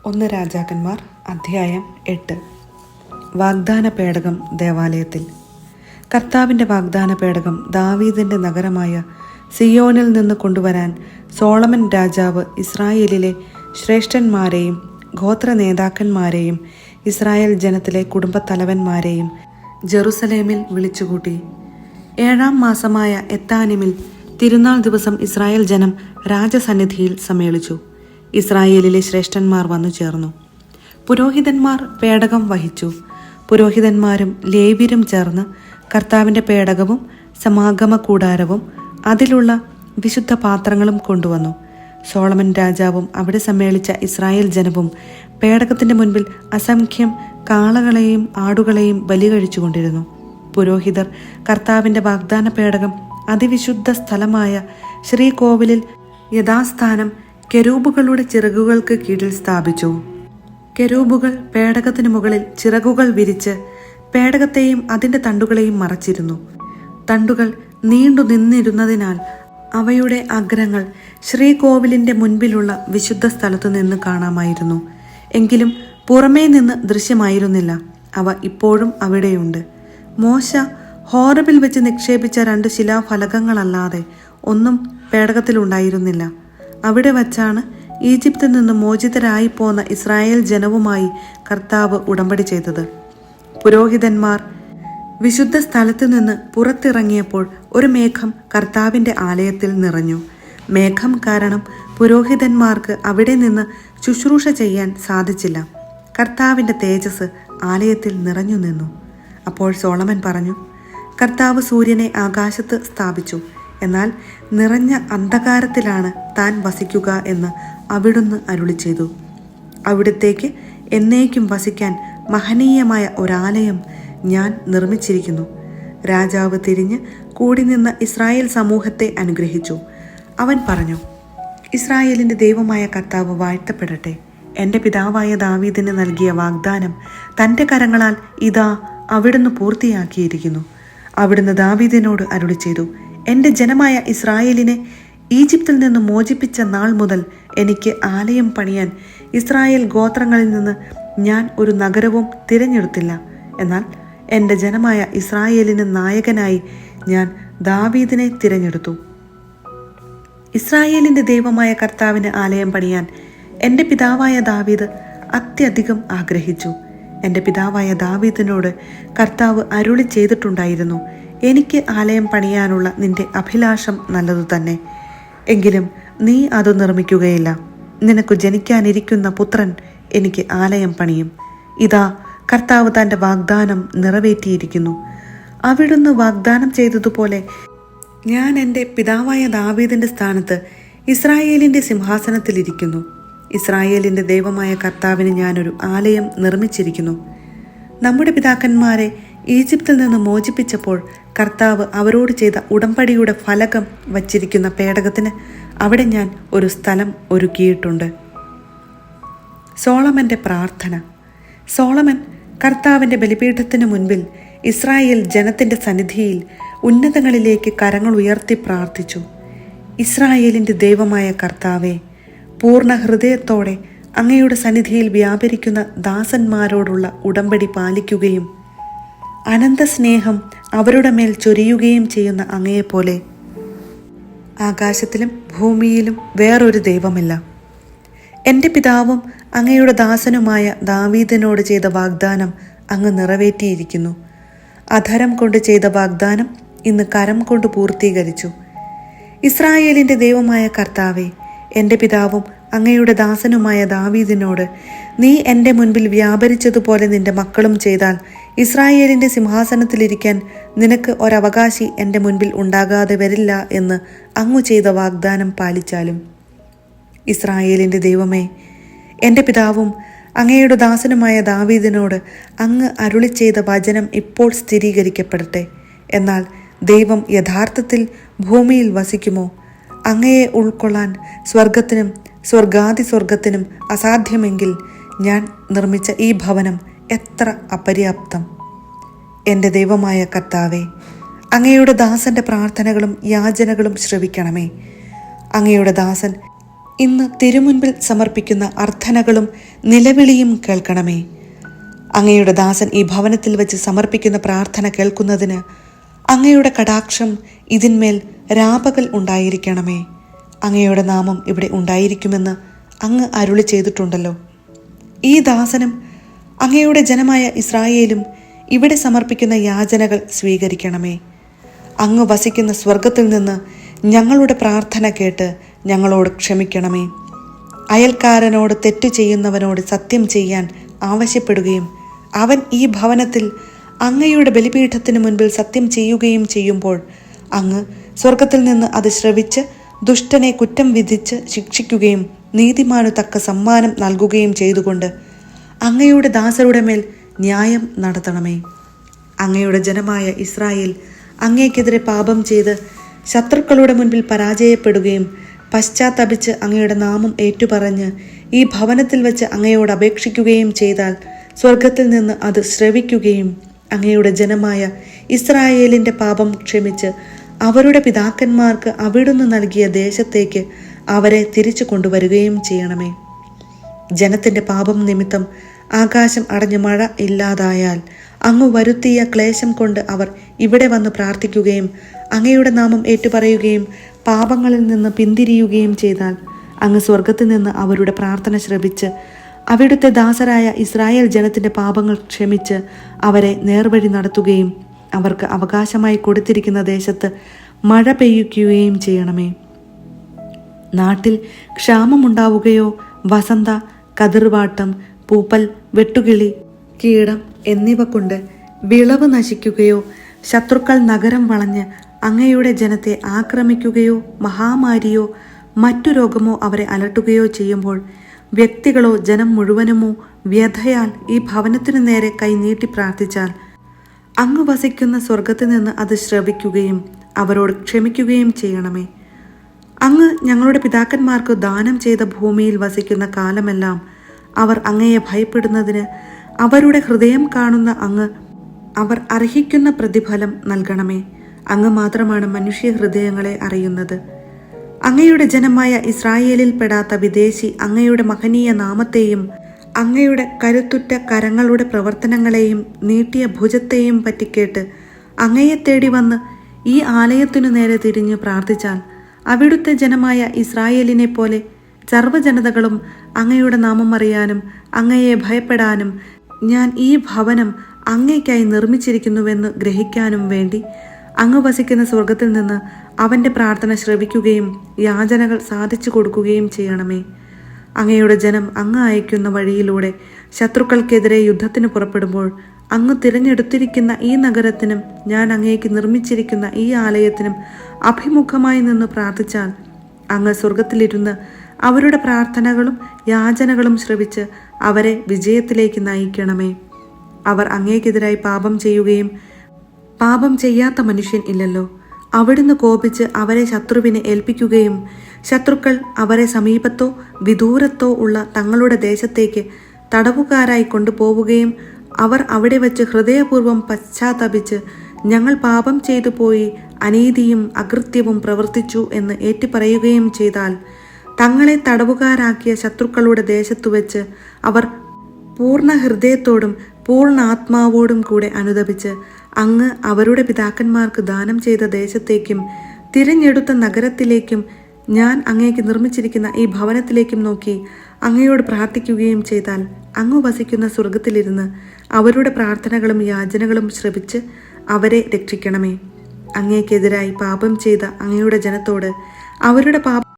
ഒന്ന് രാജാക്കന്മാർ അധ്യായം 8. വാഗ്ദാന പേടകം ദേവാലയത്തിൽ. കർത്താവിൻ്റെ വാഗ്ദാന പേടകം ദാവീദിൻ്റെ നഗരമായ സിയോനിൽ നിന്ന് കൊണ്ടുവരാൻ സോളമൻ രാജാവ് ഇസ്രായേലിലെ ശ്രേഷ്ഠന്മാരെയും ഗോത്ര നേതാക്കന്മാരെയും ഇസ്രായേൽ ജനത്തിലെ കുടുംബത്തലവന്മാരെയും ജെറുസലേമിൽ വിളിച്ചുകൂട്ടി. 7-ാം മാസമായ എത്താനിമിൽ തിരുനാൾ ദിവസം ഇസ്രായേൽ ജനം രാജസന്നിധിയിൽ സമ്മേളിച്ചു. ഇസ്രായേലിലെ ശ്രേഷ്ഠന്മാർ വന്നു ചേർന്നു. പുരോഹിതന്മാർ പേടകം വഹിച്ചു. പുരോഹിതന്മാരും ലേവ്യരും ചേർന്ന് കർത്താവിൻ്റെ പേടകവും സമാഗമ കൂടാരവും അതിലുള്ള വിശുദ്ധ പാത്രങ്ങളും കൊണ്ടുവന്നു. സോളമൻ രാജാവും അവിടെ സമ്മേളിച്ച ഇസ്രായേൽ ജനവും പേടകത്തിൻ്റെ മുൻപിൽ അസംഖ്യം കാളകളെയും ആടുകളെയും ബലി കഴിച്ചുകൊണ്ടിരുന്നു. പുരോഹിതർ കർത്താവിൻ്റെ വാഗ്ദാന പേടകം അതിവിശുദ്ധ സ്ഥലമായ ശ്രീകോവിലിൽ യഥാസ്ഥാനം കെരൂബുകളുടെ ചിറകുകൾക്ക് കീഴിൽ സ്ഥാപിച്ചു. കെരൂബുകൾ പേടകത്തിനു മുകളിൽ ചിറകുകൾ വിരിച്ച് പേടകത്തെയും അതിൻ്റെ തണ്ടുകളെയും മറച്ചിരുന്നു. തണ്ടുകൾ നീണ്ടു നിന്നിരുന്നതിനാൽ അവയുടെ അഗ്രങ്ങൾ ശ്രീകോവിലിൻ്റെ മുൻപിലുള്ള വിശുദ്ധ സ്ഥലത്തു നിന്ന് കാണാമായിരുന്നു. എങ്കിലും പുറമേ നിന്ന് ദൃശ്യമായിരുന്നില്ല. അവ ഇപ്പോഴും അവിടെയുണ്ട്. മോശ ഹോറബിൽ വെച്ച് നിക്ഷേപിച്ച 2 ശിലാഫലകങ്ങളല്ലാതെ ഒന്നും പേടകത്തിലുണ്ടായിരുന്നില്ല. അവിടെ വച്ചാണ് ഈജിപ്തിൽ നിന്ന് മോചിതരായി പോന്ന ഇസ്രായേൽ ജനവുമായി കർത്താവ് ഉടമ്പടി ചെയ്തത്. പുരോഹിതന്മാർ വിശുദ്ധ സ്ഥലത്തു നിന്ന് പുറത്തിറങ്ങിയപ്പോൾ ഒരു മേഘം കർത്താവിൻ്റെ ആലയത്തിൽ നിറഞ്ഞു. മേഘം കാരണം പുരോഹിതന്മാർക്ക് അവിടെ നിന്ന് ശുശ്രൂഷ ചെയ്യാൻ സാധിച്ചില്ല. കർത്താവിൻ്റെ തേജസ് ആലയത്തിൽ നിറഞ്ഞു നിന്നു. അപ്പോൾ സോളമൻ പറഞ്ഞു, കർത്താവ് സൂര്യനെ ആകാശത്ത് സ്ഥാപിച്ചു, എന്നാൽ നിറഞ്ഞ അന്ധകാരത്തിലാണ് താൻ വസിക്കുക എന്ന് അവിടുന്ന് അരുളി ചെയ്തു. അവിടത്തേക്ക് എന്നേക്കും വസിക്കാൻ മഹനീയമായ ഒരാലയം ഞാൻ നിർമ്മിച്ചിരിക്കുന്നു. രാജാവ് തിരിഞ്ഞ് കൂടി നിന്ന ഇസ്രായേൽ സമൂഹത്തെ അനുഗ്രഹിച്ചു. അവൻ പറഞ്ഞു, ഇസ്രായേലിൻ്റെ ദൈവമായ കർത്താവ് വാഴ്ത്തപ്പെടട്ടെ. എൻ്റെ പിതാവായ ദാവീദിന് നൽകിയ വാഗ്ദാനം തൻ്റെ കരങ്ങളാൽ ഇതാ അവിടുന്ന് പൂർത്തിയാക്കിയിരിക്കുന്നു. അവിടുന്ന് ദാവീദിനോട് അരുളി ചെയ്തു, എൻ്റെ ജനമായ ഇസ്രായേലിനെ ഈജിപ്തിൽ നിന്ന് മോചിപ്പിച്ച നാൾ മുതൽ എനിക്ക് ആലയം പണിയാൻ ഇസ്രായേൽ ഗോത്രങ്ങളിൽ നിന്ന് ഞാൻ ഒരു നഗരവും തിരഞ്ഞെടുത്തില്ല. എന്നാൽ എൻ്റെ ജനമായ ഇസ്രായേലിന് നായകനായി ഞാൻ ദാവീദിനെ തിരഞ്ഞെടുത്തു. ഇസ്രായേലിൻ്റെ ദൈവമായ കർത്താവിന് ആലയം പണിയാൻ എൻ്റെ പിതാവായ ദാവീദ് അത്യധികം ആഗ്രഹിച്ചു. എൻ്റെ പിതാവായ ദാവീദിനോട് കർത്താവ് അരുളി ചെയ്തിട്ടുണ്ടായിരുന്നു, എനിക്ക് ആലയം പണിയാനുള്ള നിന്റെ അഭിലാഷം നല്ലതു തന്നെ. എങ്കിലും നീ അത് നിർമ്മിക്കുകയില്ല. നിനക്ക് ജനിക്കാനിരിക്കുന്ന പുത്രൻ എനിക്ക് ആലയം പണിയും. ഇതാ കർത്താവ് തൻ്റെ വാഗ്ദാനം നിറവേറ്റിയിരിക്കുന്നു. അവിടുന്ന് വാഗ്ദാനം ചെയ്തതുപോലെ ഞാൻ എൻ്റെ പിതാവായ ദാവീദിൻ്റെ സ്ഥാനത്ത് ഇസ്രായേലിൻ്റെ സിംഹാസനത്തിലിരിക്കുന്നു. ഇസ്രായേലിൻ്റെ ദൈവമായ കർത്താവിന് ഞാനൊരു ആലയം നിർമ്മിച്ചിരിക്കുന്നു. നമ്മുടെ പിതാക്കന്മാരെ ഈജിപ്തിൽ നിന്ന് മോചിപ്പിച്ചപ്പോൾ കർത്താവ് അവരോട് ചെയ്ത ഉടമ്പടിയുടെ ഫലകം വച്ചിരിക്കുന്ന പേടകത്തിന് അവിടെ ഞാൻ ഒരു സ്ഥലം ഒരുക്കിയിട്ടുണ്ട്. സോളമൻ്റെ പ്രാർത്ഥന. സോളമൻ കർത്താവിൻ്റെ ബലിപീഠത്തിന് മുൻപിൽ ഇസ്രായേൽ ജനത്തിൻ്റെ സന്നിധിയിൽ ഉന്നതങ്ങളിലേക്ക് കരങ്ങൾ ഉയർത്തി പ്രാർത്ഥിച്ചു. ഇസ്രായേലിൻ്റെ ദൈവമായ കർത്താവേ, പൂർണ്ണ ഹൃദയത്തോടെ അങ്ങയുടെ സന്നിധിയിൽ വ്യാപരിക്കുന്ന ദാസന്മാരോടുള്ള ഉടമ്പടി പാലിക്കുകയും അനന്തസ്നേഹം അവരുടെ മേൽ ചൊരിയുകയും ചെയ്യുന്ന അങ്ങയെപ്പോലെ ആകാശത്തിലും ഭൂമിയിലും വേറൊരു ദൈവമില്ല. എൻ്റെ പിതാവും അങ്ങയുടെ ദാസനുമായ ദാവീദിനോട് ചെയ്ത വാഗ്ദാനം അങ്ങ് നിറവേറ്റിയിരിക്കുന്നു. അധരം കൊണ്ട് ചെയ്ത വാഗ്ദാനം ഇന്ന് കരം കൊണ്ട് പൂർത്തീകരിച്ചു. ഇസ്രായേലിൻ്റെ ദൈവമായ കർത്താവേ, എൻ്റെ പിതാവും അങ്ങയുടെ ദാസനുമായ ദാവീദിനോട് നീ എൻ്റെ മുൻപിൽ വ്യാപരിച്ചതുപോലെ നിന്റെ മക്കളും ചെയ്താൽ ഇസ്രായേലിൻ്റെ സിംഹാസനത്തിലിരിക്കാൻ നിനക്ക് ഒരവകാശി എൻ്റെ മുൻപിൽ ഉണ്ടാകാതെ വരില്ല എന്ന് അങ്ങു ചെയ്ത വാഗ്ദാനം പാലിച്ചാലും. ഇസ്രായേലിൻ്റെ ദൈവമേ, എൻ്റെ പിതാവും അങ്ങയുടെ ദാസനുമായ ദാവീദിനോട് അങ്ങ് അരുളി ചെയ്ത വചനം ഇപ്പോൾ സ്ഥിരീകരിക്കപ്പെടട്ടെ. എന്നാൽ ദൈവം യഥാർത്ഥത്തിൽ ഭൂമിയിൽ വസിക്കുമോ? അങ്ങയെ ഉൾക്കൊള്ളാൻ സ്വർഗത്തിനും സ്വർഗാതിസ്വർഗത്തിനും അസാധ്യമെങ്കിൽ ഞാൻ നിർമ്മിച്ച ഈ ഭവനം എത്ര അപര്യാപ്തം. എൻ്റെ ദൈവമായ കർത്താവേ, അങ്ങയുടെ ദാസൻ്റെ പ്രാർത്ഥനകളും യാചനകളും ശ്രവിക്കണമേ. അങ്ങയുടെ ദാസൻ ഇന്ന് തിരുമുൻപിൽ സമർപ്പിക്കുന്ന അർത്ഥനകളും നിലവിളിയും കേൾക്കണമേ. അങ്ങയുടെ ദാസൻ ഈ ഭവനത്തിൽ വെച്ച് സമർപ്പിക്കുന്ന പ്രാർത്ഥന കേൾക്കുന്നതിന് അങ്ങയുടെ കടാക്ഷം ഇതിന്മേൽ രാപകൽ ഉണ്ടായിരിക്കണമേ. അങ്ങയുടെ നാമം ഇവിടെ ഉണ്ടായിരിക്കുമെന്ന് അങ്ങ് അരുളി ചെയ്തിട്ടുണ്ടല്ലോ. ഈ ദാസനും അങ്ങയുടെ ജനമായ ഇസ്രായേലും ഇവിടെ സമർപ്പിക്കുന്ന യാചനകൾ സ്വീകരിക്കണമേ. അങ്ങ് വസിക്കുന്ന സ്വർഗത്തിൽ നിന്ന് ഞങ്ങളുടെ പ്രാർത്ഥന കേട്ട് ഞങ്ങളോട് ക്ഷമിക്കണമേ. അയൽക്കാരനോട് തെറ്റു ചെയ്യുന്നവനോട് സത്യം ചെയ്യാൻ ആവശ്യപ്പെടുകയും അവൻ ഈ ഭവനത്തിൽ അങ്ങയുടെ ബലിപീഠത്തിന് മുൻപിൽ സത്യം ചെയ്യുകയും ചെയ്യുമ്പോൾ അങ്ങ് സ്വർഗത്തിൽ നിന്ന് അത് ശ്രവിച്ച് ദുഷ്ടനെ കുറ്റം വിധിച്ച് ശിക്ഷിക്കുകയും നീതിമാനു തക്ക സമ്മാനം നൽകുകയും ചെയ്തുകൊണ്ട് അങ്ങയുടെ ദാസരുടെ മേൽ ന്യായം നടത്തണമേ. അങ്ങയുടെ ജനമായ ഇസ്രായേൽ അങ്ങേക്കെതിരെ പാപം ചെയ്ത് ശത്രുക്കളുടെ മുൻപിൽ പരാജയപ്പെടുകയും പശ്ചാത്തപിച്ച് അങ്ങയുടെ നാമം ഏറ്റുപറഞ്ഞ് ഈ ഭവനത്തിൽ വെച്ച് അങ്ങയോട് അപേക്ഷിക്കുകയും ചെയ്താൽ സ്വർഗത്തിൽ നിന്ന് അത് ശ്രവിക്കുകയും അങ്ങയുടെ ജനമായ ഇസ്രായേലിൻ്റെ പാപം ക്ഷമിച്ച് അവരുടെ പിതാക്കന്മാർക്ക് അവിടുന്ന് നൽകിയ ദേശത്തേക്ക് അവരെ തിരിച്ചു കൊണ്ടുവരികയും ചെയ്യണമേ. ജനത്തിൻ്റെ പാപം നിമിത്തം ആകാശം അടഞ്ഞു മഴ ഇല്ലാതായാൽ അങ്ങ് വരുത്തിയ ക്ലേശം കൊണ്ട് അവർ ഇവിടെ വന്ന് പ്രാർത്ഥിക്കുകയും അങ്ങയുടെ നാമം ഏറ്റുപറയുകയും പാപങ്ങളിൽ നിന്ന് പിന്തിരിയുകയും ചെയ്താൽ അങ്ങ് സ്വർഗത്തിൽ നിന്ന് അവരുടെ പ്രാർത്ഥന ശ്രവിച്ച് അവിടുത്തെ ദാസരായ ഇസ്രായേൽ ജനത്തിൻ്റെ പാപങ്ങൾ ക്ഷമിച്ച് അവരെ നേർവഴി നടത്തുകയും അവർക്ക് അവകാശമായി കൊടുത്തിരിക്കുന്ന ദേശത്ത് മഴ പെയ്യിക്കുകയും ചെയ്യണമേ. നാട്ടിൽ ക്ഷാമമുണ്ടാവുകയോ വസന്ത, കതിർവാട്ടം, പൂപ്പൽ, വെട്ടുകിളി, കീടം എന്നിവ കൊണ്ട് വിളവ് നശിക്കുകയോ ശത്രുക്കൾ നഗരം വളഞ്ഞ് അങ്ങയുടെ ജനത്തെ ആക്രമിക്കുകയോ മഹാമാരിയോ മറ്റു രോഗമോ അവരെ അലട്ടുകയോ ചെയ്യുമ്പോൾ വ്യക്തികളോ ജനം മുഴുവനുമോ വ്യഥയാൽ ഈ ഭവനത്തിനു നേരെ കൈനീട്ടി പ്രാർത്ഥിച്ചാൽ അങ്ങ് വസിക്കുന്ന സ്വർഗത്തിൽ നിന്ന് അത് ശ്രവിക്കുകയും അവരോട് ക്ഷമിക്കുകയും ചെയ്യണമേ. അങ്ങ് ഞങ്ങളുടെ പിതാക്കന്മാർക്ക് ദാനം ചെയ്ത ഭൂമിയിൽ വസിക്കുന്ന കാലമെല്ലാം അവർ അങ്ങയെ ഭയപ്പെടുന്നതിന് അവരുടെ ഹൃദയം കാണുന്ന അങ്ങ് അവർ അർഹിക്കുന്ന പ്രതിഫലം നൽകണമേ. അങ്ങ് മാത്രമാണ് മനുഷ്യ ഹൃദയങ്ങളെ അറിയുന്നത്. അങ്ങയുടെ ജനമായ ഇസ്രായേലിൽ പെടാത്ത വിദേശി അങ്ങയുടെ മഹനീയ നാമത്തെയും അങ്ങയുടെ കരുത്തുറ്റ കരങ്ങളുടെ പ്രവർത്തനങ്ങളെയും നീട്ടിയ ഭുജത്തെയും പറ്റിക്കേട്ട് അങ്ങയെ തേടി വന്ന് ഈ ആലയത്തിനു നേരെ തിരിഞ്ഞ് പ്രാർത്ഥിച്ചാൽ അവിടുത്തെ ജനമായ ഇസ്രായേലിനെ പോലെ സർവ്വജനതകളും അങ്ങയുടെ നാമം അറിയാനും അങ്ങയെ ഭയപ്പെടാനും ഞാൻ ഈ ഭവനം അങ്ങയ്ക്കായി നിർമ്മിച്ചിരിക്കുന്നുവെന്ന് ഗ്രഹിക്കാനും വേണ്ടി അങ്ങ് വസിക്കുന്ന സ്വർഗത്തിൽ നിന്ന് അവൻ്റെ പ്രാർത്ഥന ശ്രവിക്കുകയും യാചനകൾ സാധിച്ചു കൊടുക്കുകയും ചെയ്യണമേ. അങ്ങയുടെ ജനം അങ്ങ് അയക്കുന്ന വഴിയിലൂടെ ശത്രുക്കൾക്കെതിരെ യുദ്ധത്തിന് പുറപ്പെടുമ്പോൾ അങ്ങ് തിരഞ്ഞെടുത്തിരിക്കുന്ന ഈ നഗരത്തിനും ഞാൻ അങ്ങേക്ക് നിർമ്മിച്ചിരിക്കുന്ന ഈ ആലയത്തിനും അഭിമുഖമായി നിന്ന് പ്രാർത്ഥിച്ചാൽ അങ്ങ് സ്വർഗത്തിലിരുന്ന് അവരുടെ പ്രാർത്ഥനകളും യാചനകളും ശ്രവിച്ച് അവരെ വിജയത്തിലേക്ക് നയിക്കണമേ. അവർ അങ്ങേക്കെതിരായി പാപം ചെയ്യുകയും പാപം ചെയ്യാത്ത മനുഷ്യൻ ഇല്ലല്ലോ. അവിടുന്ന് കോപിച്ച് അവരെ ശത്രുവിനെ ഏൽപ്പിക്കുകയും ശത്രുക്കൾ അവരെ സമീപത്തോ വിദൂരത്തോ ഉള്ള തങ്ങളുടെ ദേശത്തേക്ക് തടവുകാരായി കൊണ്ടുപോവുകയും അവർ അവിടെ വച്ച് ഹൃദയപൂർവ്വം പശ്ചാത്തപിച്ച് ഞങ്ങൾ പാപം ചെയ്തു പോയി അനീതിയും അകൃത്യവും പ്രവർത്തിച്ചു എന്ന് ഏറ്റുപറയുകയും ചെയ്താൽ തങ്ങളെ തടവുകാരാക്കിയ ശത്രുക്കളുടെ ദേശത്തു വെച്ച് അവർ പൂർണ്ണ ഹൃദയത്തോടും പൂർണ്ണ ആത്മാവോടും കൂടെ അനുതപിച്ച് അങ്ങ് അവരുടെ പിതാക്കന്മാർക്ക് ദാനം ചെയ്ത ദേശത്തേക്കും തിരഞ്ഞെടുത്ത നഗരത്തിലേക്കും ഞാൻ അങ്ങേക്ക് നിർമ്മിച്ചിരിക്കുന്ന ഈ ഭവനത്തിലേക്കും നോക്കി അങ്ങയോട് പ്രാർത്ഥിക്കുകയും ചെയ്താൽ അങ്ങ് വസിക്കുന്ന സ്വർഗത്തിലിരുന്ന് അവരുടെ പ്രാർത്ഥനകളും യാചനകളും ശ്രവിച്ച് അവരെ രക്ഷിക്കണമേ. അങ്ങേക്കെതിരായി പാപം ചെയ്ത അങ്ങയുടെ ജനത്തോട് അവരുടെ പാപം